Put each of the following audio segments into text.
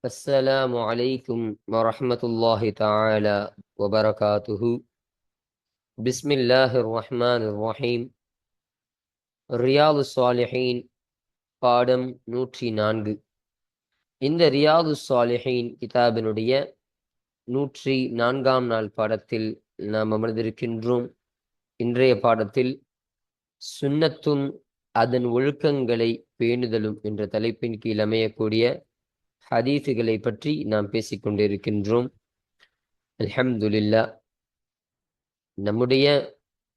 السلام عليكم ورحمة الله تعالى وبركاته. بسم الله الرحمن الرحيم. ரியாது சாலிஹீன் பாடம் 104. இந்த ரியாது சாலிஹீன் கிதாபினுடைய 104ஆம் நாள் பாடத்தில் நாம் அமர்ந்திருக்கின்றோம். இன்றைய பாடத்தில் சுன்னத்தும் அதன் ஒழுக்கங்களை பேணுதலும் என்ற தலைப்பின் கீழ் அமையக்கூடிய ஹதீஸுகளை பற்றி நாம் பேசிக்கொண்டிருக்கின்றோம். அல்ஹம்துலில்லாஹ். நம்முடைய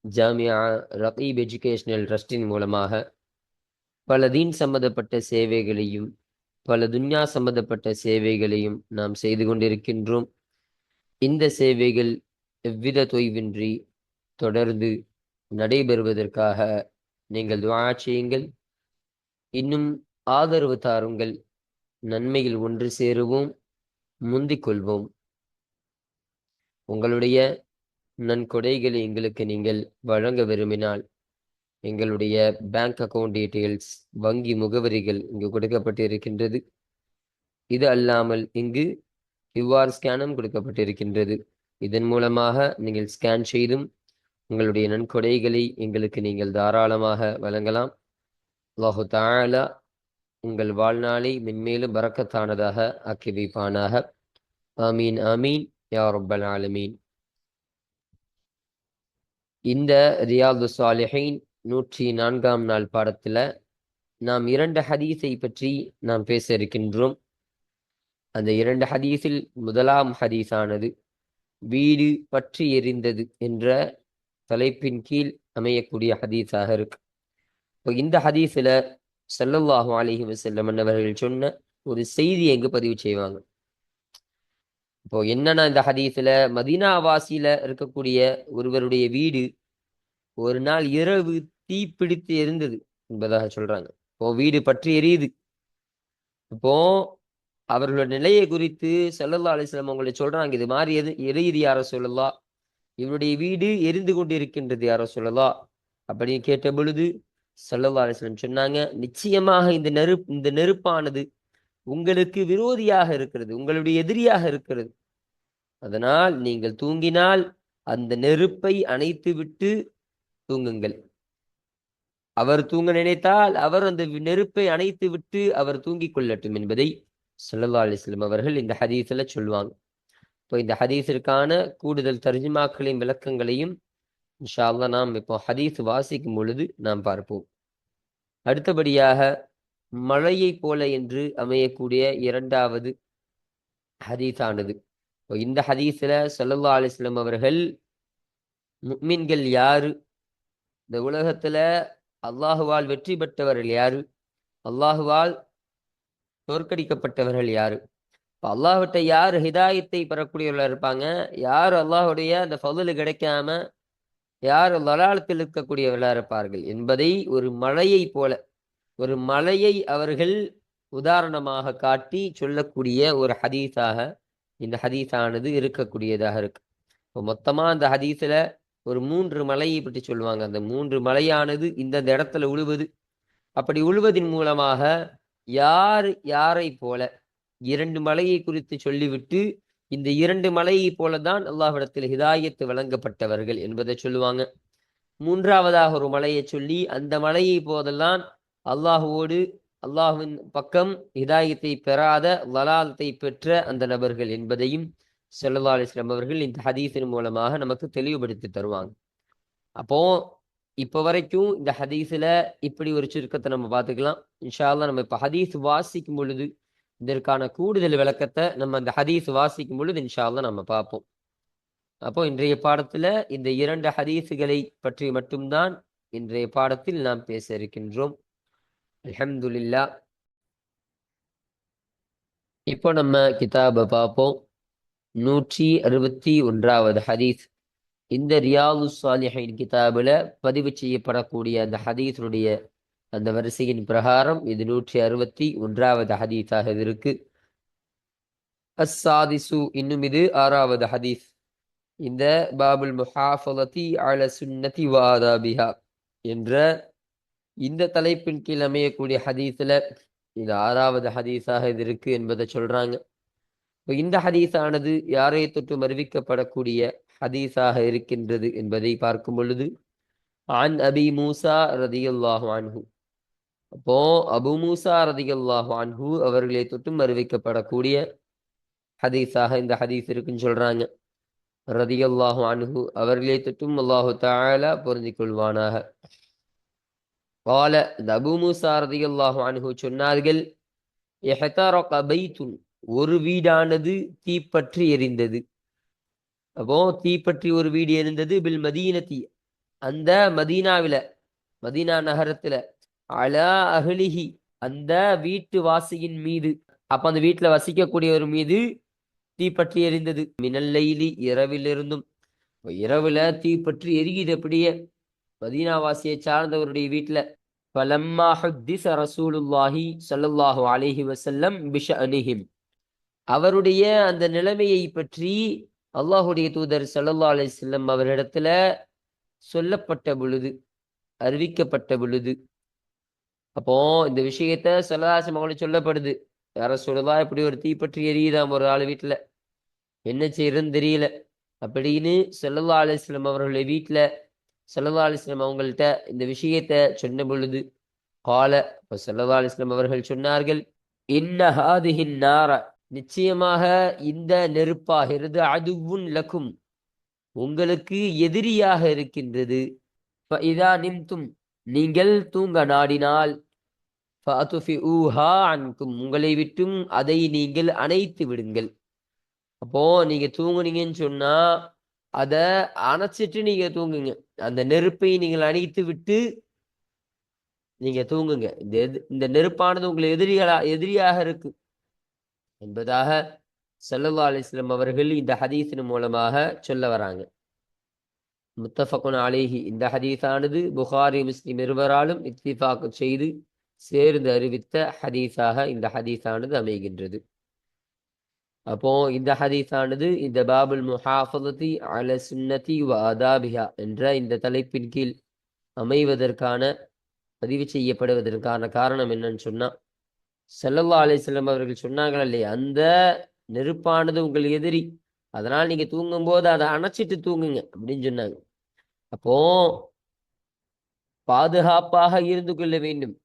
ஜாமியா ரகீப் எஜுகேஷனல் ட்ரஸ்டின் மூலமாக பல தீன் சம்பந்தப்பட்ட சேவைகளையும் பல துன்யா சம்பந்தப்பட்ட சேவைகளையும் நாம் செய்து கொண்டிருக்கின்றோம். இந்த சேவைகள் எவ்வித தொய்வின்றி தொடர்ந்து நடைபெறுவதற்காக நீங்கள் துஆ செய்யுங்கள். இன்னும் ஆதரவு தாருங்கள். நன்மையில் ஒன்று சேருவோம், முந்திக் கொள்வோம். உங்களுடைய நன்கொடைகளை எங்களுக்கு நீங்கள் வழங்க விரும்பினால் எங்களுடைய பேங்க் அக்கவுண்ட் டீட்டெயில்ஸ், வங்கி முகவரிகள் இங்கு கொடுக்கப்பட்டு இருக்கின்றது. இது அல்லாமல் இங்கு கியூஆர் ஸ்கேனும் கொடுக்கப்பட்டிருக்கின்றது. இதன் மூலமாக நீங்கள் ஸ்கேன் செய்தும் உங்களுடைய நன்கொடைகளை எங்களுக்கு நீங்கள் தாராளமாக வழங்கலாம். அல்லாஹு தஆலா உங்கள் வாழ்நாளை மென்மேலும் பரக்கத்தானதாக ஆக்கி வைப்பானாக. ஆமீன் ஆமீன் யா ரப்பல் ஆலமீன். இந்த ரியாது சாலிஹீன் 104ஆம் நாள் பாடத்தில் நாம் 2 ஹதீஸை பற்றி நாம் பேச இருக்கின்றோம். அந்த 2 ஹதீஸில் முதலாம் ஹதீஸானது வீடு பற்றி எரிந்தது என்ற தலைப்பின் கீழ் அமையக்கூடிய ஹதீஸாக இருக்கு. இப்போ இந்த ஹதீஸில் ஸல்லல்லாஹு அலைஹி வஸல்லம் அவர்கள் சொன்ன ஒரு செய்தி எங்கு பதிவு செய்வாங்க. இப்போ என்னன்னா, இந்த ஹதீஸில் மதீனாவாசியில இருக்கக்கூடிய ஒருவருடைய வீடு ஒரு நாள் இரவு தீப்பிடித்து எரிந்தது என்பதாக சொல்றாங்க. இப்போ வீடு பற்றி எரியுது. இப்போ அவர்களோட நிலையை குறித்து ஸல்லல்லாஹு அலைஹி வஸல்லம் அவங்களை சொல்றாங்க, இது மாதிரி எரியுது யா ரசூலல்லாஹ், இவருடைய வீடு எரிந்து கொண்டு இருக்கின்றது யா ரசூலல்லாஹ் அப்படின்னு கேட்ட பொழுது ஸல்லல்லாஹு அலைஹி வஸல்லம் சொன்னாங்க, நிச்சயமாக இந்த நெருப்பானது உங்களுக்கு விரோதியாக இருக்கிறது, உங்களுடைய எதிரியாக இருக்கிறது. அதனால் நீங்கள் தூங்கினால் அந்த நெருப்பை அணைத்து விட்டு தூங்குங்கள். அவர் தூங்க நினைத்தால் அவர் அந்த நெருப்பை அணைத்து விட்டு அவர் தூங்கிக் கொள்ளட்டும் என்பதை ஸல்லல்லாஹு அலைஹி வஸல்லம் அவர்கள் இந்த ஹதீஸ்ல சொல்லுவாங்க. இப்போ இந்த ஹதீஸிற்கான கூடுதல் தர்ஜுமாக்களையும் விளக்கங்களையும் இன்ஷா அல்லாஹ் நாம் இப்போ ஹதீஸ் வாசிக்கும் பொழுது நாம் பார்ப்போம். அடுத்தபடியாக மழையை போல என்று அமையக்கூடிய 2வது ஹதீஸானது. இந்த ஹதீஸ்ல ஸல்லல்லாஹு அலைஹி வஸல்லம் அவர்கள் முஃமின்கள் யாரு, இந்த உலகத்துல அல்லாஹுவால் வெற்றி பெற்றவர்கள் யாரு, அல்லாஹுவால் தோற்கடிக்கப்பட்டவர்கள் யாரு, அல்லாஹ்விட்ட யார் ஹிதாயத்தை பெறக்கூடியவர்களா இருப்பாங்க, யார் அல்லாஹுடைய அந்த ஃபضل கிடைக்காம யார் லலாலத்தில் இருக்கக்கூடியவர்களா இருப்பார்கள் என்பதை ஒரு மழையை போல, ஒரு மலையை அவர்கள் உதாரணமாக காட்டி சொல்லக்கூடிய ஒரு ஹதீஸாக இந்த ஹதீஸானது இருக்கக்கூடியதாக இருக்கு. இப்போ மொத்தமா அந்த ஹதீஸ்ல ஒரு 3 மலையை பற்றி சொல்லுவாங்க. அந்த 3 மலையானது இந்த இடத்துல உழுவது. அப்படி உழுவதின் மூலமாக யார் யாரை போல 2 மலையை குறித்து சொல்லிவிட்டு இந்த 2 மலையை போலதான் அல்லாஹ்விடத்தில் ஹிதாயத்து வழங்கப்பட்டவர்கள் என்பதை சொல்லுவாங்க. 3ஆவதாக ஒரு மலையை சொல்லி அந்த மலையை போதெல்லாம் அல்லாஹுவோடு அல்லாஹ்வின் பக்கம் ஹிதாயத்தை பெறாத லலாலத்தை பெற்ற அந்த நபர்கள் என்பதையும் ஸல்லல்லாஹு அலைஹி வஸல்லம் அவர்கள் இந்த ஹதீஸின் மூலமாக நமக்கு தெளிவுபடுத்தி தருவாங்க. அப்போ இப்போ வரைக்கும் இந்த ஹதீஸ்ல இப்படி ஒரு சுருக்கத்தை நம்ம பார்த்துக்கலாம். இன்ஷா அல்லாஹ் நம்ம இப்போ ஹதீஸ் வாசிக்கும் பொழுது இதற்கான கூடுதல் விளக்கத்தை நம்ம அந்த ஹதீஸ் வாசிக்கும் பொழுது இன்ஷா அல்லாஹ் நம்ம பார்ப்போம். அப்போ இன்றைய பாடத்துல இந்த 2 ஹதீஸுகளை பற்றி மட்டும்தான் இன்றைய பாடத்தில் நாம் பேச இருக்கின்றோம். அல்ஹம்துலில்லாஹ். இப்போ நம்ம கிதாபை பார்ப்போம். 161வது ஹதீஸ். இந்த ரியாது சாலிஹீன் கிதாபில் பதிவு செய்யப்படக்கூடிய அந்த ஹதீஸுடைய அந்த வரிசையின் பிரகாரம் இது 161வது ஹதீஸாக இருக்கு. அஸ்ஸாதிசு, இன்னும் இது 6வது ஹதீஸ். இந்த பாபுல் முஹாஃபலதி அல சுன்னதி வ ஆதாபிஹா என்ற இந்த தலைப்பின் கீழ் அமையக்கூடிய ஹதீஸ்ல இது 6வது ஹதீஸாக இது இருக்கு என்பதை சொல்றாங்க. இந்த ஹதீஸானது யாரை தொற்றும் அறிவிக்கப்படக்கூடிய ஹதீஸாக இருக்கின்றது என்பதை பார்க்கும் பொழுது அன் அபி மூசா ரதியல்லாஹு அன்ஹு. அப்போ அபு மூசா ரதியல்லாஹு அன்ஹு அவர்களை தொற்றும் அறிவிக்கப்படக்கூடிய ஹதீஸாக இந்த ஹதீஸ் இருக்குன்னு சொல்றாங்க. ரதியல்லாஹு அன்ஹு அவர்களை தொற்றும் அல்லாஹு தஆலா பொருந்திக் கொள்வானாக. கால இந்த அபு மூசா ரதியல்லாஹு அன்ஹு சொன்னார்கள், இஹ்தரக பைத்துன், ஒரு வீடானது தீப்பற்றி எரிந்தது. அப்போ தீப்பற்றி ஒரு வீடு எரிந்தது. பில் மதீனத்தி, அந்த மதீனாவில, மதீனா நகரத்துல, அலா அஹ்லிஹி, அந்த வீட்டு வாசியின் மீது, அப்ப அந்த வீட்டுல வசிக்கக்கூடியவர் மீது தீப்பற்றி எரிந்தது. மினல்லைலி, இரவிலிருந்தும். இரவுல தீப்பற்றி எரியுது அப்படியே மதீனாவாசியை சார்ந்தவருடைய வீட்டுல. ஃபலம்மா ஹுத்திஸ ரசூலுல்லாஹி ஸல்லல்லாஹு அலைஹி வஸல்லம் பிஷஅனிஹிம், அவருடைய அந்த நிலைமையை பற்றி அல்லாஹுடைய தூதர் ஸல்லல்லாஹு அலைஹி வஸல்லம் அவரிடத்துல சொல்லப்பட்ட பொழுது, அறிவிக்கப்பட்ட பொழுது, அப்போ இந்த விஷயத்த ஸல்லல்லாஹு அவங்களுக்கு சொல்லப்படுது. யார சொல்லுதா, இப்படி ஒரு தீப்பற்றி எரியுதாம் ஒரு ஆள் வீட்டுல, என்ன செய்யறதுன்னு தெரியல அப்படின்னு ஸல்லல்லாஹு அலைஹி வஸல்லம் அவர்களுடைய வீட்டுல ஸல்லல்லாஹு அலைஹி வஸல்லம் அவங்கள்ட்ட இந்த விஷயத்த சொன்ன பொழுது, கால, இப்போ ஸல்லல்லாஹு அலைஹி வஸல்லம் அவர்கள் சொன்னார்கள், இன்ன ஹாதிஹின் நார, நிச்சயமாக இந்த நெருப்பாகிறது, அதுவுன் லக்கும், உங்களுக்கு எதிரியாக இருக்கின்றது. இதா நிம்தும், நீங்கள் தூங்க நாடினால், ஃபஅத்ஃபிஊஹா அன்கும், உங்களை விட்டும் அதை நீங்கள் அணைத்து விடுங்கள். அப்போ நீங்க தூங்குனீங்கன்னு சொன்னா அதை அணைச்சிட்டு நீங்க தூங்குங்க. அந்த நெருப்பை நீங்கள் அணைத்து விட்டு நீங்க தூங்குங்க. இந்த நெருப்பானது உங்களுக்கு எதிரியாக இருக்கு என்பதாக ஸல்லல்லாஹு அலைஹி வஸல்லம் அவர்கள் இந்த ஹதீஸின் மூலமாக சொல்ல வராங்க. முத்தஃபகுன் அலைஹி, இந்த ஹதீஸானது புகாரி முஸ்லிம் இருவராலும் இத்திஃபாக் செய்து சேர்ந்து அறிவித்த ஹதீஸாக இந்த ஹதீஸானது அமைகின்றது. அப்போ இந்த ஹதீஸானது இந்த பாபுல் முஹாஃபலதி அல சுன்னதி வ ஆதாபிஹா என்ற இந்த தலைப்பின் கீழ் அமைவதற்கான, பதிவு செய்யப்படுவதற்கான காரணம் என்னன்னு சொன்னா, ஸல்லல்லாஹு அலைஹி வஸல்லம் அவர்கள் சொன்னாங்களா இல்லையா, அந்த நெருப்பானது உங்கள் எதிரி, அதனால் நீங்க தூங்கும் போது அதை அணைச்சிட்டு தூங்குங்க அப்படின்னு சொன்னாங்க. அப்போ பாதுகாப்பாக இருந்து கொள்ள வேண்டும்,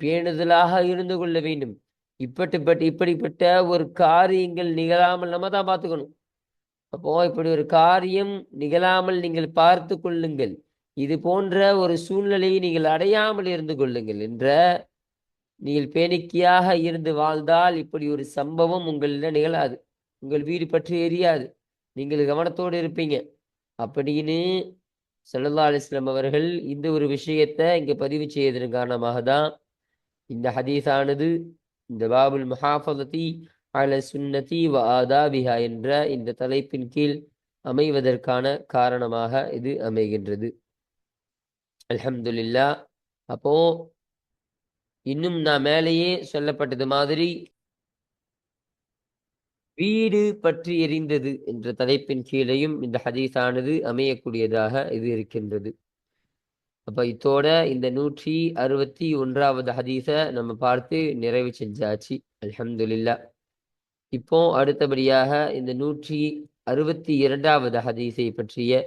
பேணுதலாக இருந்து கொள்ள வேண்டும். இப்படிப்பட்ட ஒரு காரியங்கள் நிகழாமல் நம்ம தான் பார்த்துக்கணும். அப்போ இப்படி ஒரு காரியம் நிகழாமல் நீங்கள் பார்த்து கொள்ளுங்கள், இது போன்ற ஒரு சூழ்நிலையை நீங்கள் அடையாமல் இருந்து கொள்ளுங்கள் என்ற, நீங்கள் பேணிக்கையாக இருந்து வாழ்ந்தால் இப்படி ஒரு சம்பவம் உங்களிடம் நிகழாது, உங்கள் வீடு பற்றி எரியாது, நீங்கள் கவனத்தோடு இருப்பீங்க அப்படின்னு ஸல்லல்லாஹு அலைஹி வஸல்லம் அவர்கள் இந்த ஒரு விஷயத்தை இங்க பதிவு செய்வதன் காரணமாக தான் இந்த ஹதீஸானது இந்த பாபுல் முஹாஃபலதி அல சுன்னதி வ ஆதாபிஹா என்ற இந்த தலைப்பின் கீழ் அமைவதற்கான காரணமாக இது அமைகின்றது. அல்ஹம்துலில்லாஹ். அப்போ இன்னும் நான் மேலேயே சொல்லப்பட்டது மாதிரி வீடு பற்றி எரிந்தது என்ற தலைப்பின் கீழையும் இந்த ஹதீஸானது அமையக்கூடியதாக இது இருக்கின்றது. அப்ப இதோட இந்த 161வது ஹதீஸ நம்ம பார்த்து நிறைவு செஞ்சாச்சு. அல்ஹம்துலில்லாஹ். இப்போ அடுத்தபடியாக இந்த 162வது ஹதீஸை பற்றிய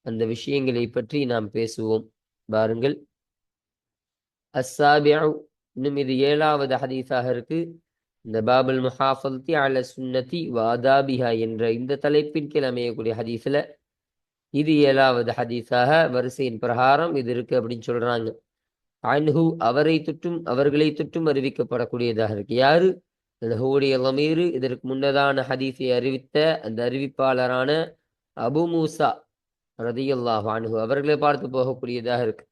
அந்த விஷயங்களை பற்றி நாம் பேசுவோம். பாருங்கள். அஸ்ஸாபிஉ, இன்னும் இது 7வது ஹதீஸாக இருக்கு. இந்த பாபுல் முஹாஃபலதி அல சுன்னதி வ ஆதாபிஹா என்ற இந்த தலைப்பின் கீழ் அமையக்கூடிய ஹதீஸ்ல இது 7வது ஹதீஸாக வரிசையின் பிரகாரம் இது இருக்கு அப்படின்னு சொல்றாங்க. அன்ஹு, அவரை தொற்றும் அவர்களை தொற்றும் அறிவிக்கப்படக்கூடியதாக இருக்கு. யாரு? ஹூடைய லமீரு, இதற்கு முன்னதான ஹதீஸை அறிவித்த அந்த அறிவிப்பாளரான அபு மூசா ரதியல்லாஹு அன்ஹு அவர்களை பார்த்து போகக்கூடியதாக இருக்கு.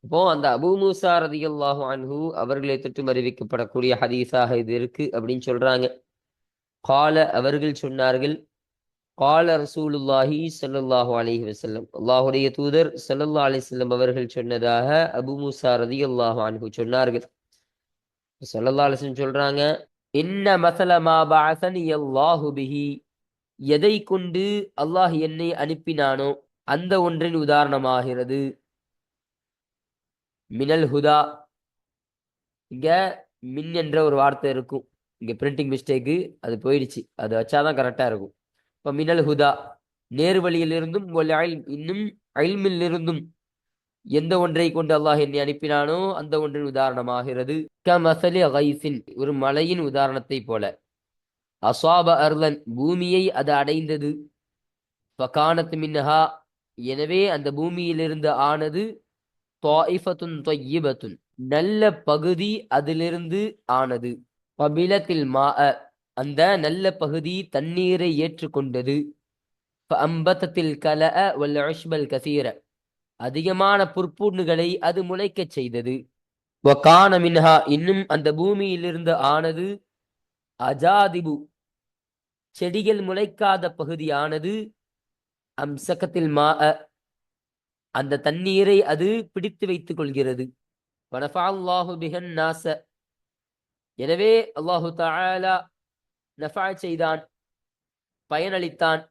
அப்போ அந்த அபு மூசா ரதியல்லாஹு அன்ஹு அவர்களை தொற்றும் அறிவிக்கப்படக்கூடிய ஹதீஸாக இது இருக்கு அப்படின்னு சொல்றாங்க. கால, அவர்கள் சொன்னார்கள், கால ரசூலுல்லாஹி ஸல்லல்லாஹு அலைஹி வஸல்லம், அல்லாஹுடைய தூதர் ஸல்லல்லாஹு அலைஹி வஸல்லம் அவர்கள் சொன்னதாக அபு மூசா ரதியல்லாஹு அன்ஹு சொன்னார்கள். ஸல்லல்லாஹு அலைஹி வஸல்லம் சொல்றாங்க, இன்ன மஸல மா பஅஸனி அல்லாஹு பிஹி, எதை கொண்டு அல்லாஹ் என்னை அனுப்பினானோ அந்த ஒன்றின் உதாரணமாகிறது. மினல் ஹுதா, இங்க மின் என்ற ஒரு வார்த்தை இருக்கும். இங்க பிரிண்டிங் மிஸ்டேக்கு, அது போயிடுச்சு. அது வச்சாதான் கரெக்டா இருக்கும். இப்ப மினல் ஹுதா, நேர்வழியிலிருந்தும் இன்னும் அல்மில் இருந்தும் எந்த ஒன்றை கொண்டு அல்லாஹ் என்னை அனுப்பினானோ அந்த ஒன்றின் உதாரணமாகிறது. கமசலி கைசின், ஒரு மலையின் உதாரணத்தை போல. அஸ்வாப அர்லன், பூமியை அது அடைந்தது. ஃபகானத் மின்ஹா, எனவே அந்த பூமியிலிருந்து ஆனது. தாயிஃபத்துன் தொய்யிபத்துன், நல்ல பகுதி அதிலிருந்து ஆனது. பபிலத்தில் அந்த நல்ல பகுதி தண்ணீரை ஏற்றுக்கொண்டது. அம்பத்தத்தில் கலஅ வல் உஷ்பல் கசீர, அதிகமான புற்பூண்டுகளை அது முளைக்கச் செய்தது. வகான மின்ஹா, இன்னும் அந்த பூமியிலிருந்து ஆனது. அஜாதிபு, செடிகள் முளைக்காத பகுதியானது. அம்சகத்தில் அந்த தண்ணீரை அது பிடித்து வைத்துக் கொள்கிறது. வனஃபஅல்லாஹு பிஹன் நாஸ, எனவே அல்லாஹு தஆலா நஃபா செய்தான், பயனளித்தான்.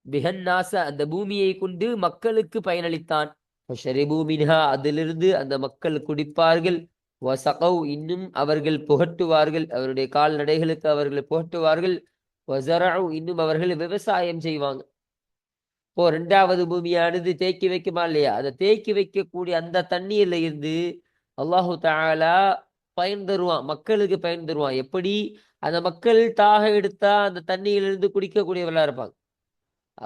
பிஹன் நாஸ, அந்த பூமியை கொண்டு மக்களுக்கு பயனளித்தான். ஃபஷரிபு மின்ஹா, அதிலிருந்து அந்த மக்கள் குடிப்பார்கள். வஸகவ், இன்னும் அவர்கள் புகட்டுவார்கள், அவருடைய கால்நடைகளுக்கு அவர்கள் புகட்டுவார்கள். வஸரஉ, இன்னும் அவர்கள் விவசாயம் செய்வாங்க. இப்போ ரெண்டாவது பூமியானது தேக்கி வைக்குமா இல்லையா? அதை தேக்கி வைக்கக்கூடிய அந்த தண்ணீர்ல இருந்து அல்லாஹு தஆலா பயன் தருவான், மக்களுக்கு பயன் தருவான். எப்படி? அந்த மக்கள் தாக எடுத்தா அந்த தண்ணீரிலிருந்து குடிக்கக்கூடியவர்களா இருப்பாங்க.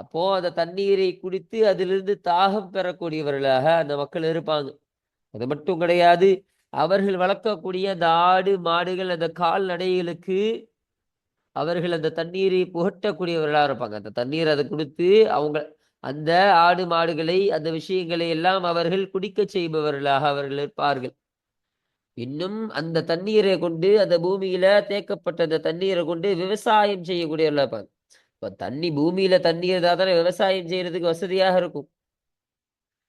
அப்போ அந்த தண்ணீரை குடித்து அதிலிருந்து தாகம் பெறக்கூடியவர்களாக அந்த மக்கள் இருப்பாங்க. அது மட்டும் கிடையாது, அவர்கள் வளர்க்கக்கூடிய அந்த ஆடு மாடுகள், அந்த கால்நடைகளுக்கு அவர்கள் அந்த தண்ணீரை புகட்டக்கூடியவர்களாக இருப்பாங்க. அந்த தண்ணீர் அதை கொடுத்து அவங்க அந்த ஆடு மாடுகளை, அந்த விஷயங்களை எல்லாம் அவர்கள் குடிக்க செய்பவர்களாக அவர்கள் இருப்பார்கள். இன்னும் அந்த தண்ணீரை கொண்டு, அந்த பூமியில தேக்கப்பட்ட அந்த தண்ணீரை கொண்டு விவசாயம் செய்யக்கூடியவர்களா இருப்பாங்க. இப்ப பூமியில தண்ணீர் இருந்தால் தானே விவசாயம் செய்யறதுக்கு வசதியாக இருக்கும்.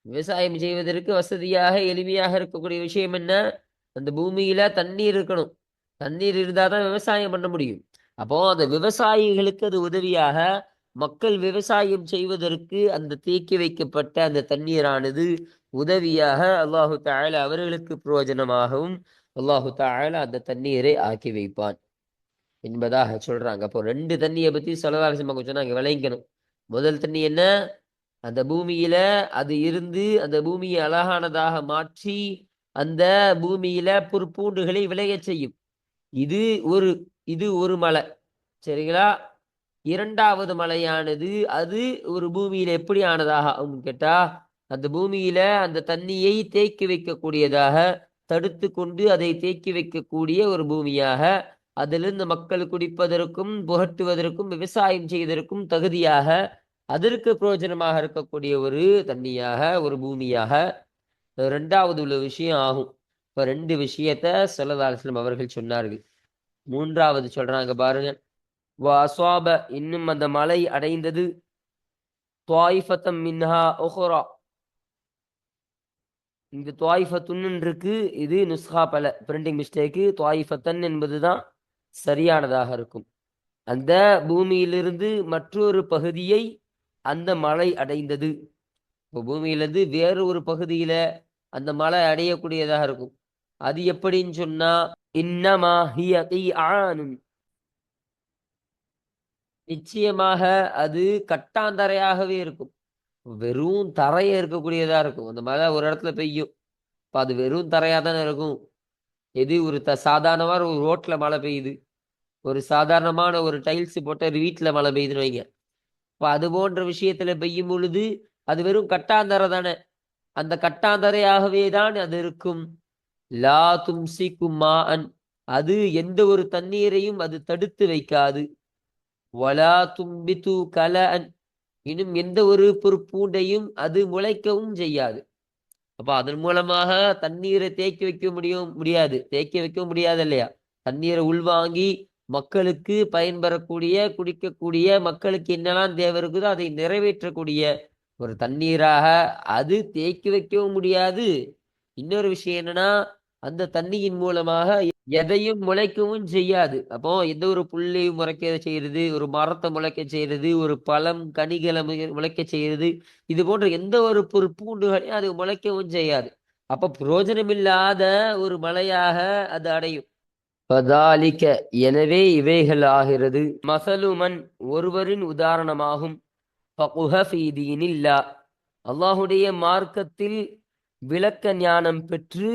விவசாயம் செய்வதற்கு வசதியாக எளிமையாக இருக்கக்கூடிய விஷயம் என்ன? அந்த பூமியில தண்ணீர் இருக்கணும். தண்ணீர் இருந்தால் தான் விவசாயம் பண்ண முடியும். அப்போ அந்த விவசாயிகளுக்கு அது உதவியாக, மக்கள் விவசாயம் செய்வதற்கு அந்த தேக்கி வைக்கப்பட்ட அந்த தண்ணீரானது உதவியாக அல்லாஹு தஆலா அவர்களுக்கு பிரயோஜனமாகவும் அல்லாஹு தஆலா அந்த தண்ணீரை ஆக்கி வைப்பான் என்பதாக சொல்றாங்க. அப்போ ரெண்டு தண்ணியை பத்தி ஸல்லல்லாஹு அலைஹி வஸல்லம் சொன்னாங்க, விளங்கிக்கணும். முதல் தண்ணி என்ன? அந்த பூமியில அது இருந்து அந்த பூமியை அழகானதாக மாற்றி அந்த பூமியில புற்பூண்டுகளை விளையச் செய்யும். இது ஒரு இது ஒரு மலை, சரிங்களா? இரண்டாவது மலையானது அது ஒரு பூமியில எப்படி ஆனதாக கேட்டா, அந்த பூமியில அந்த தண்ணியை தேக்கி வைக்கக்கூடியதாக, தடுத்து கொண்டு அதை தேக்கி வைக்கக்கூடிய ஒரு பூமியாக, அதிலிருந்து மக்கள் குடிப்பதற்கும் புகட்டுவதற்கும் விவசாயம் செய்வதற்கும் தகுதியாக, அதற்கு பிரயோஜனமாக இருக்கக்கூடிய ஒரு தண்ணியாக, ஒரு பூமியாக ரெண்டாவது உள்ள விஷயம் ஆகும். இப்ப ரெண்டு விஷயத்த ஸல்லல்லாஹு அலைஹி வஸல்லம் அவர்கள் சொன்னார்கள். மூன்றாவது சொல்றாங்க பாருங்க. வஅஸாப, இன்னும் அந்த மலை அடைந்தது. துவாயிஃபத்தம் மின்ஹா உஹ்ரா, இந்த துவாயிஃபத்துன்னு இருக்கு, இது நுஸ்ஹா பல பிரிண்டிங் மிஸ்டேக்கு. துவாயிஃபத்தன் என்பதுதான் சரியானதாக இருக்கும். அந்த பூமியிலிருந்து மற்றொரு பகுதியை அந்த மலை அடைந்தது. இப்போ பூமியிலிருந்து வேறு ஒரு பகுதியில அந்த மலை அடையக்கூடியதாக இருக்கும். அது எப்படின்னு சொன்னா, இன்னமா ஹிய கீஆனுன், நிச்சயமாக அது கட்டாந்தரையாகவே இருக்கும். வெறும் தரைய இருக்கக்கூடியதா இருக்கும். அந்த மழை ஒரு இடத்துல பெய்யும், இப்போ அது வெறும் தரையா தானே இருக்கும். எது ஒரு சாதாரணமான ஒரு ரோட்ல மழை பெய்யுது, ஒரு சாதாரணமான ஒரு டைல்ஸ் போட்ட ஒரு வீட்டுல மழை பெய்யுதுன்னு வைங்க. இப்போ அது போன்ற விஷயத்துல பெய்யும் பொழுது அது வெறும் கட்டாந்தரை தானே. அந்த கட்டாந்தரையாகவே தான் அது இருக்கும். லா தும்சிக்கும் மாஅன், அது எந்த ஒரு தண்ணீரையும் அது தடுத்து வைக்காது. வலா தும்பித்து கலஅன், இன்னும் எந்த ஒரு பொருட்பூண்டையும் அது முளைக்கவும் செய்யாது. அப்ப அதன் மூலமாக தண்ணீரை தேக்கி வைக்க முடியாது, தேக்கி வைக்க முடியாது இல்லையா? தண்ணீரை உள்வாங்கி மக்களுக்கு பயன்பெறக்கூடிய, குடிக்கக்கூடிய, மக்களுக்கு என்னெல்லாம் தேவை இருக்குதோ அதை நிறைவேற்றக்கூடிய ஒரு தண்ணீராக அது தேக்கி வைக்கவும் முடியாது. இன்னொரு விஷயம் என்னன்னா, அந்த தண்ணியின் மூலமாக எதையும் முளைக்கவும் செய்யாது. அப்போ எந்த ஒரு புள்ளையும் முளைக்க செய்யறது, ஒரு மரத்தை முளைக்க செய்யறது, ஒரு பழம் கனிகளை முளைக்க செய்யறது, இது போன்ற எந்த ஒரு பூண்டுகளையும் அது முளைக்கவும் செய்யாது. அப்ப பிரயோஜனமில்லாத ஒரு மலையாக அது அடையும். ஃபதாலிக எனவே இவைகள் ஆகிறது மசலுமன் ஒருவரின் உதாரணமாகும் ஃபகுஹ ஃபீ தீனில்லா அல்லாஹுடைய மார்க்கத்தில் விளக்க ஞானம் பெற்று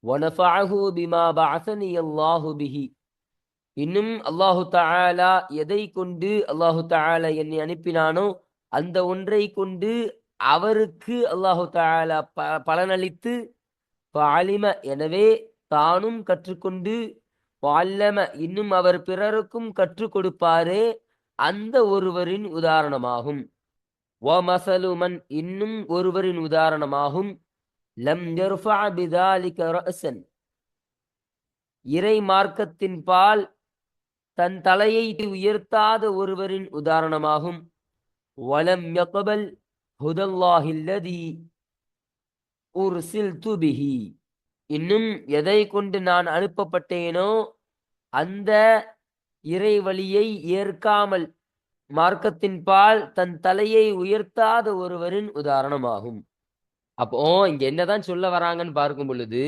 வனஃபஅஹு பிமா பஅஸனி அல்லாஹு பிஹி இன்னும் அல்லாஹு தஆலா எதை கொண்டு அல்லாஹு தஆலா என்னை அனுப்பினானோ அந்த ஒன்றை கொண்டு அவருக்கு அல்லாஹு தஆலா பலனளித்து ஃபஅலிம எனவே தானும் கற்றுக்கொண்டு வஅல்லம இன்னும் அவர் பிறருக்கும் கற்றுக் கொடுப்பாரே அந்த ஒருவரின் உதாரணமாகும் வமசலுமன் இன்னும் ஒருவரின் உதாரணமாகும் லம் யர்ஃபஅ பிதாலிக ரஅஸன் இறை மார்க்கத்தின் பால் தன் தலையை உயர்த்தாத ஒருவரின் உதாரணமாகும் வலம் யக்பல் ஹுதல்லாஹில்லதி உர்சில்து பிஹி இன்னும் எதை கொண்டு நான் அனுப்பப்பட்டேனோ அந்த இறை வழியை ஏற்காமல் மார்க்கத்தின் பால் தன் தலையை உயர்த்தாத ஒருவரின் உதாரணமாகும். அப்போ இங்க என்னதான் சொல்ல வராங்கன்னு பார்க்கும் பொழுது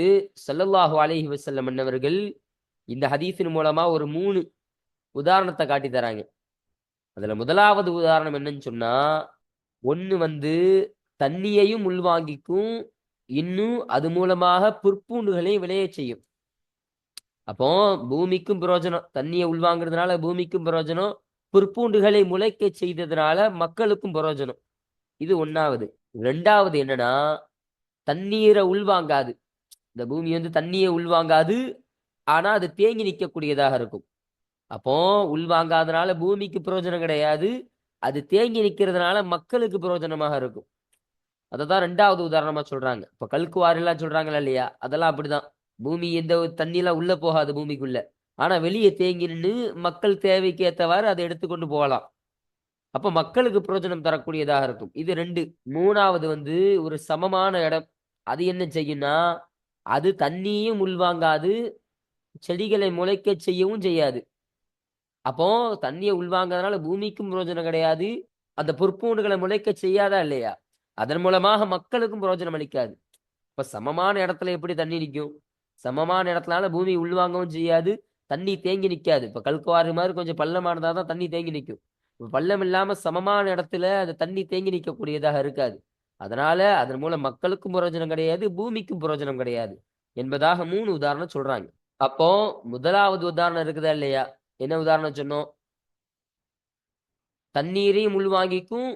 ஸல்லல்லாஹு அலைஹி வஸல்லம் அன்னவர்கள் இந்த ஹதீஸின் மூலமா ஒரு 3 உதாரணத்தை காட்டி தராங்க. அதுல முதலாவது உதாரணம் என்னன்னு சொன்னா, ஒண்ணு தண்ணியையும் உள்வாங்கிக்கும், இன்னும் அது மூலமாக புற்பூண்டுகளை விளைய செய்யும். அப்போ பூமிக்கும் பிரயோஜனம், தண்ணியை உள்வாங்கிறதுனால பூமிக்கும் பிரயோஜனம், புற்பூண்டுகளை முளைக்க செய்ததுனால மக்களுக்கும் பிரயோஜனம். இது ஒன்னாவது. ரெண்டாவது என்னன்னா, தண்ணீரை உள்வாங்காது. இந்த பூமி தண்ணியை உள்வாங்காது, ஆனா அது தேங்கி நிற்கக்கூடியதாக இருக்கும். அப்போ உள்வாங்காதனால பூமிக்கு பிரயோஜனம் கிடையாது, அது தேங்கி நிற்கிறதுனால மக்களுக்கு பிரயோஜனமாக இருக்கும். அததான் ரெண்டாவது உதாரணமா சொல்றாங்க. இப்ப கல்குவாரிலாம் சொல்றாங்களா இல்லையா, அதெல்லாம் அப்படிதான். பூமி எந்த தண்ணியெல்லாம் உள்ள போகாது பூமிக்குள்ள, ஆனா வெளியே தேங்கி நின்று மக்கள் தேவைக்கு ஏற்றவாறு அதை எடுத்துக்கொண்டு போகலாம். அப்ப மக்களுக்கு பிரயோஜனம் தரக்கூடியதாக இருக்கும். இது 2. மூணாவது ஒரு சமமான இடம். அது என்ன செய்யும்னா, அது தண்ணியும் உள்வாங்காது, செடிகளை முளைக்க செய்யவும் செய்யாது. அப்போ தண்ணியை உள்வாங்கிறதுனால பூமிக்கும் பிரயோஜனம் கிடையாது, அந்த புற்பூண்டுகளை முளைக்க செய்யாதா இல்லையா, அதன் மூலமாக மக்களுக்கும் பிரயோஜனம் அளிக்காது. இப்ப சமமான இடத்துல எப்படி தண்ணி நிற்கும்? சமமான இடத்துலனால பூமி உள்வாங்கவும் செய்யாது, தண்ணி தேங்கி நிற்காது. இப்ப கல்குவாரி மாதிரி கொஞ்சம் பள்ளமானதா தான் தண்ணி தேங்கி நிற்கும். பள்ளம் இல்லாம சமமான இடத்துல அது தண்ணி தேங்கி நிற்கக்கூடியதாக இருக்காது. அதனால அதன் மூலம் மக்களுக்கும் பிரயோஜனம் கிடையாது, பூமிக்கும் பிரயோஜனம் கிடையாது என்பதாக 3 உதாரணம் சொல்றாங்க. அப்போ முதலாவது உதாரணம் இருக்குதா இல்லையா, என்ன உதாரணம் சொன்னோம்? தண்ணீரையும் உள்வாங்கிக்கும்,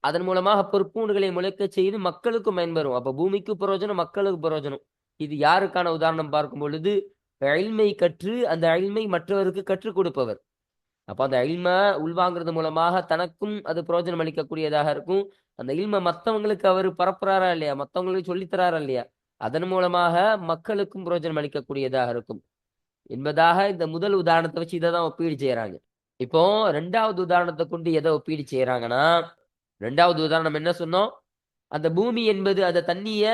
அதன் மூலமாக பொற்பூண்டுகளை முளைக்க செய்து மக்களுக்கும் பயன்பெறும். அப்ப பூமிக்கு பிரயோஜனம், மக்களுக்கு பிரயோஜனம். இது யாருக்கான உதாரணம் பார்க்கும் பொழுது, இல்மை கற்று அந்த இல்மை மற்றவருக்கு கற்றுக் கொடுப்பவர். அப்ப அந்த இல்மை உள்வாங்கிறது மூலமாக தனக்கும் அது பிரயோஜனம் அளிக்கக்கூடியதாக இருக்கும். அந்த இல்மை மற்றவங்களுக்கு அவர் பரப்புறாரா இல்லையா, மற்றவங்களுக்கு சொல்லித்தராரா இல்லையா, அதன் மூலமாக மக்களுக்கும் பிரயோஜனம் அளிக்கக்கூடியதாக இருக்கும் என்பதாக இந்த முதல் உதாரணத்தை வச்சு இதை தான் ஒப்பீடு செய்யறாங்க. இப்போ 2வது உதாரணத்தை கொண்டு எதை ஒப்பீடு செய்யறாங்கன்னா, 2வது உதாரணம் என்ன சொன்னோம்? அந்த பூமி என்பது அந்த தண்ணிய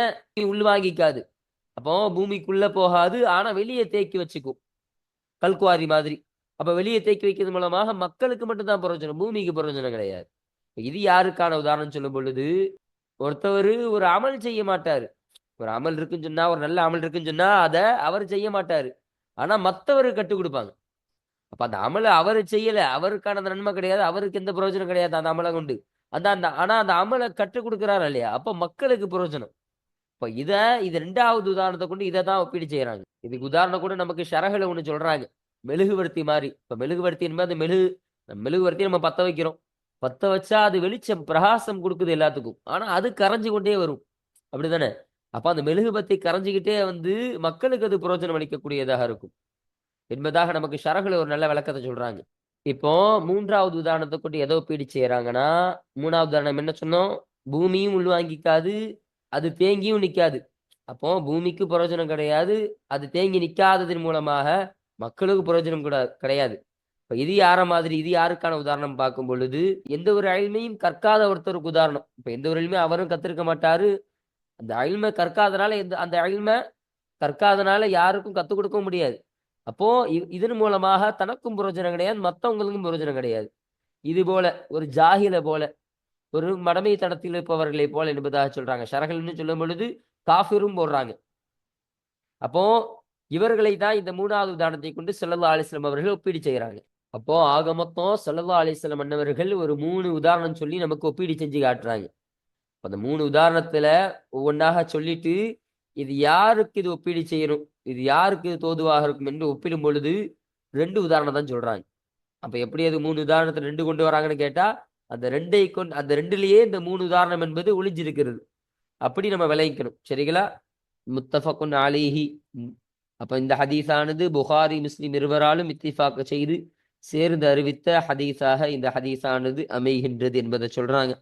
உள்வாங்கிக்காது. அப்போ பூமிக்குள்ள போகாது, ஆனா வெளியே தேக்கி வச்சுக்கும், கல்குவாரி மாதிரி. அப்ப வெளியே தேக்கி வைக்கிறது மூலமாக மக்களுக்கு மட்டும்தான் பிரயோஜனம், பூமிக்கு பிரயோஜனம் கிடையாது. இது யாருக்கான உதாரணம் சொல்லும் பொழுது, ஒருத்தவர் ஒரு அமல் செய்ய மாட்டாரு. ஒரு அமல் இருக்குன்னு சொன்னா, ஒரு நல்ல அமல் இருக்குன்னு சொன்னா அதை அவர் செய்ய மாட்டாரு, ஆனா மற்றவருக்கு கற்றுக் கொடுப்பாங்க. அப்ப அந்த அமலை அவர் செய்யல, அவருக்கான அந்த நன்மை கிடையாது, அவருக்கு எந்த பிரயோஜனம் கிடையாது அந்த அமலை கொண்டு. ஆனா அந்த அமலை கற்றுக் கொடுக்கிறாரு இல்லையா, அப்ப மக்களுக்கு பிரயோஜனம். இப்ப இது 2வது உதாரணத்தை கொண்டு இதை தான் ஒப்பீடு செய்யறாங்க. இதுக்கு உதாரணம் கூட நமக்கு ஷரகுல ஒண்ணு சொல்றாங்க, மெழுகுவர்த்தி மாதிரி. இப்ப மெழுகுவர்த்தி என்பது மெழுகுவர்த்தி நம்ம பத்த வைக்கிறோம், பத்த வச்சா அது வெளிச்சம் பிரகாசம் கொடுக்குது எல்லாத்துக்கும், ஆனா அது கரைஞ்சு கொண்டே வரும், அப்படிதானே? அப்ப அந்த மெழுகுபத்தி கரைஞ்சிக்கிட்டே மக்களுக்கு அது பிரயோஜனம் அளிக்கக்கூடியதாக இருக்கும் என்பதாக நமக்கு ஷரகுல ஒரு நல்ல விளக்கத்தை சொல்றாங்க. இப்போ 3வது உதாரணத்தை கொண்டு எதோ ஒப்பீடு செய்யறாங்கன்னா, 3வது உதாரணம் என்ன சொன்னோம்? பூமியும் உள்வாங்கிக்காது, அது தேங்கியும் நிற்காது. அப்போ பூமிக்கு பிரயோஜனம் கிடையாது, அது தேங்கி நிற்காததன் மூலமாக மக்களுக்கு பிரயோஜனம் கூட கிடையாது. இப்ப இது யார மாதிரி, இது யாருக்கான உதாரணம் பார்க்கும் பொழுது, எந்த ஒரு இல்மையும் கற்காத ஒருத்தருக்கு உதாரணம். இப்ப எந்த ஒரு இல்மையும் அவரும் கத்திருக்க மாட்டாரு, அந்த இல்மை கற்காதனால அந்த இல்மை கற்காதனால யாருக்கும் கத்துக் கொடுக்க முடியாது. அப்போ இதன் மூலமாக தனக்கும் பிரயோஜனம் கிடையாது, மற்றவங்களுக்கும் பிரயோஜனம் கிடையாது. இது போல ஒரு ஜாகில போல, ஒரு மடமை தடத்தில் இருப்பவர்களை போல என்பதாக சொல்றாங்க. ஷரகல்னு சொல்லும் பொழுது காஃபிரும் போடுறாங்க. அப்போ இவர்களை தான் இந்த மூணாவது உதாரணத்தை கொண்டு ஸல்லல்லாஹு அலைஹி வஸல்லம் அவர்கள் ஒப்பீடு செய்கிறாங்க. அப்போ ஆக மொத்தம் ஸல்லல்லாஹு அலைஹி வஸல்லம் அன்னவர்கள் ஒரு 3 உதாரணம் சொல்லி நமக்கு ஒப்பீடு செஞ்சு காட்டுறாங்க. அந்த 3 உதாரணத்துல ஒவ்வொன்றாக சொல்லிட்டு இது யாருக்கு இது ஒப்பீடு செய்யணும், இது யாருக்கு இது தோதுவாக இருக்கும் என்று ஒப்பிடும் பொழுது 2 உதாரணம் தான் சொல்றாங்க. அப்ப எப்படி அது 3 உதாரணத்தை 2 கொண்டு வராங்கன்னு கேட்டா அந்த 2ஐ கொண்டு அந்த 2லயே இந்த 3 உதாரணம் என்பது ஒளிஞ்சிருக்கிறது. அப்படி நம்ம விளங்கிக்கணும். சரிங்களா? முத்தஃபக்குன் அலைஹி. அப்ப இந்த ஹதீஸானது புகாரி முஸ்லிம் இருவராலும் இத்திஃபாக் செய்து சேர்ந்து அறிவித்த ஹதீஸாக இந்த ஹதீஸானது அமைகின்றது என்பதை சொல்றாங்க.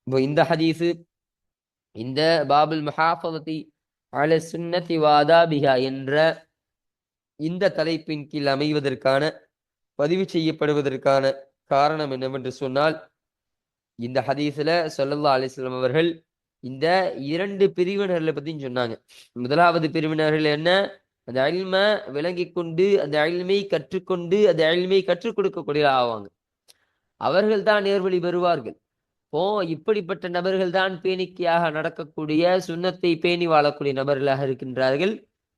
இப்போ இந்த ஹதீஸு இந்த பாபுல் முஹாஃபதத்தி அல சுன்னத்தி வாதாபிஹா என்ற இந்த தலைப்பின் கீழ் அமைவதற்கான பதிவு செய்யப்படுவதற்கான காரணம் என்னவென்று சொன்னால், இந்த ஹதீஸ்ல ஸல்லல்லாஹு அலைஹி வஸல்லம் அவர்கள் இந்த 2 பிரிவினர்களை பத்தியும் சொன்னாங்க. முதலாவது பிரிவினர்கள் என்ன? அந்த இல்ம விளங்கி கொண்டு அந்த இல்மை கற்றுக்கொண்டு அந்த இல்மை கற்றுக் கொடுக்கக்கூடிய ஆவாங்க. அவர்கள் தான் நேர்வழி பெறுவார்கள். இப்படிப்பட்ட நபர்கள் தான் பேணிக்கையாக நடக்கக்கூடிய சுன்னத்தை பேணி வாழக்கூடிய நபர்களாக இருக்கின்றார்கள்.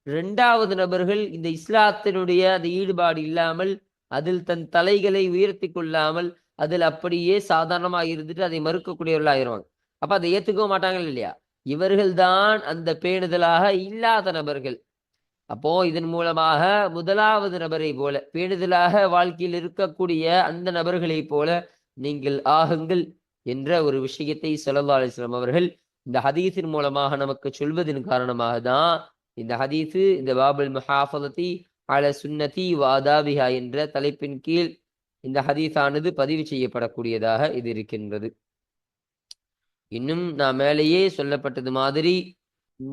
2வது நபர்கள் இந்த இஸ்லாத்தினுடைய அந்த ஈடுபாடு இல்லாமல் அதில் தன் தலைகளை உயர்த்தி கொள்ளாமல் அதில் அப்படியே சாதாரணமாக இருந்துட்டு அதை மறுக்கக்கூடியவர்கள் ஆயிடுவாங்க. அப்ப அதை ஏத்துக்கவும் மாட்டாங்க இல்லையா? இவர்கள் தான் அந்த பேணுதலாக இல்லாத நபர்கள். அப்போ இதன் மூலமாக முதலாவது நபரை போல பேணுதலாக வாழ்க்கையில் இருக்கக்கூடிய அந்த நபர்களை போல நீங்கள் ஆகுங்கள் என்ற ஒரு விஷயத்தை ஸல்லல்லாஹு அலைஹி வஸல்லம் அவர்கள் இந்த ஹதீஸின் மூலமாக நமக்கு சொல்வதன் காரணமாக தான் இந்த ஹதீஸு இந்த பாபுல் முஹாஃபதத்தி அல சுன்னதி வாதாபிஹா என்ற தலைப்பின் கீழ் இந்த ஹதீஸானது பதிவு செய்யப்படக்கூடியதாக இது இருக்கின்றது. இன்னும் நான் மேலேயே சொல்லப்பட்டது மாதிரி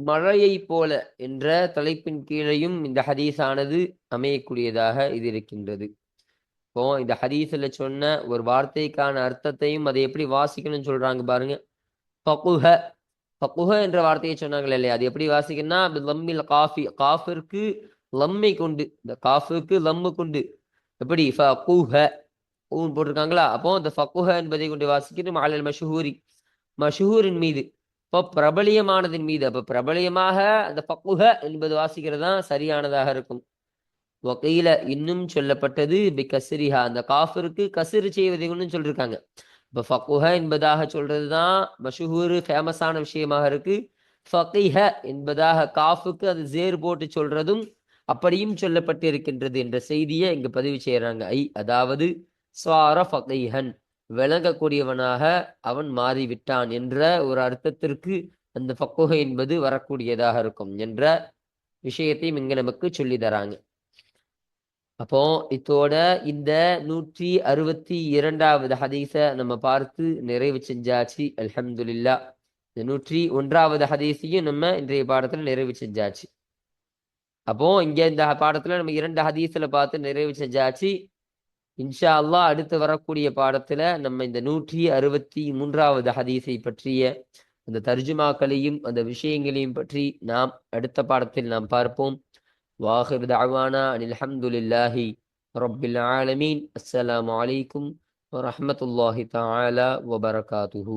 மழையை போல என்ற தலைப்பின் கீழையும் இந்த ஹதீஸானது அமையக்கூடியதாக இது இருக்கின்றது. இப்போ இந்த ஹதீஸ்ல சொன்ன ஒரு வார்த்தைக்கான அர்த்தத்தையும் அதை எப்படி வாசிக்கணும்னு சொல்றாங்க பாருங்க. ஃபகுஹ ஃபகுஹ என்ற வார்த்தையை சொன்னாங்களே இல்லையா, அது எப்படி வாசிக்கணும்னா லம்மில் காஃபி, காஃபிற்கு லம்மை கொண்டு, இந்த காஃபுக்கு லம்மு கொண்டு எப்படி ஃபகுஹ ஊன் போட்டிருக்காங்களா, அப்போ இந்த ஃபகுஹ என்பதை கொண்டு வாசிக்கணும். அலல் மஷ்ஹூரி, மஷ்ஹூரின் மீது, இப்போ பிரபலியமானதின் மீது. அப்ப பிரபலியமாக அந்த ஃபகுஹ என்பது வாசிக்கிறது தான் சரியானதாக இருக்கும். வகையில இன்னும் சொல்லப்பட்டது பிகஸ்ரிஹா, அந்த காஃபிற்கு கஸ்ர் செய்வதை கொண்டு சொல்லிருக்காங்க. இப்போ ஃபகுஹ என்பதாக சொல்றதுதான் மஷ்ஹூர் ஃபேமஸான விஷயமாக இருக்கு. ஃபகிஹ என்பதாக காஃபுக்கு அது ஜேர் போட்டு சொல்றதும் அப்படியும் சொல்லப்பட்டு இருக்கின்றது என்ற செய்தியை இங்க பதிவு செய்யறாங்க. அதாவது ஸ்வார ஃபகிஹன், விளங்கக்கூடியவனாக அவன் மாறிவிட்டான் என்ற ஒரு அர்த்தத்திற்கு அந்த ஃபகுஹ என்பது வரக்கூடியதாக இருக்கும் என்ற விஷயத்தையும் இங்க நமக்கு சொல்லி தராங்க. அப்போ இதோட இந்த 162வது ஹதீஸ நம்ம பார்த்து நிறைவு செஞ்சாச்சு. அல்ஹம்துலில்லா. இந்த 101வது ஹதீஸையும் நம்ம இன்றைய பாடத்துல நிறைவு செஞ்சாச்சு. அப்போ இங்க இந்த பாடத்துல நம்ம 2 ஹதீஸ்ல பார்த்து நிறைவு செஞ்சாச்சு. இன்ஷா அல்லாஹ் அடுத்து வரக்கூடிய பாடத்துல நம்ம இந்த 163வது ஹதீஸை பற்றிய அந்த தர்ஜுமாக்களையும் அந்த விஷயங்களையும் பற்றி நாம் அடுத்த பாடத்தில் நாம் பார்ப்போம். وآخر دعوانا أن الحمد لله رب العالمين. السلام عليكم ورحمة الله تعالى وبركاته.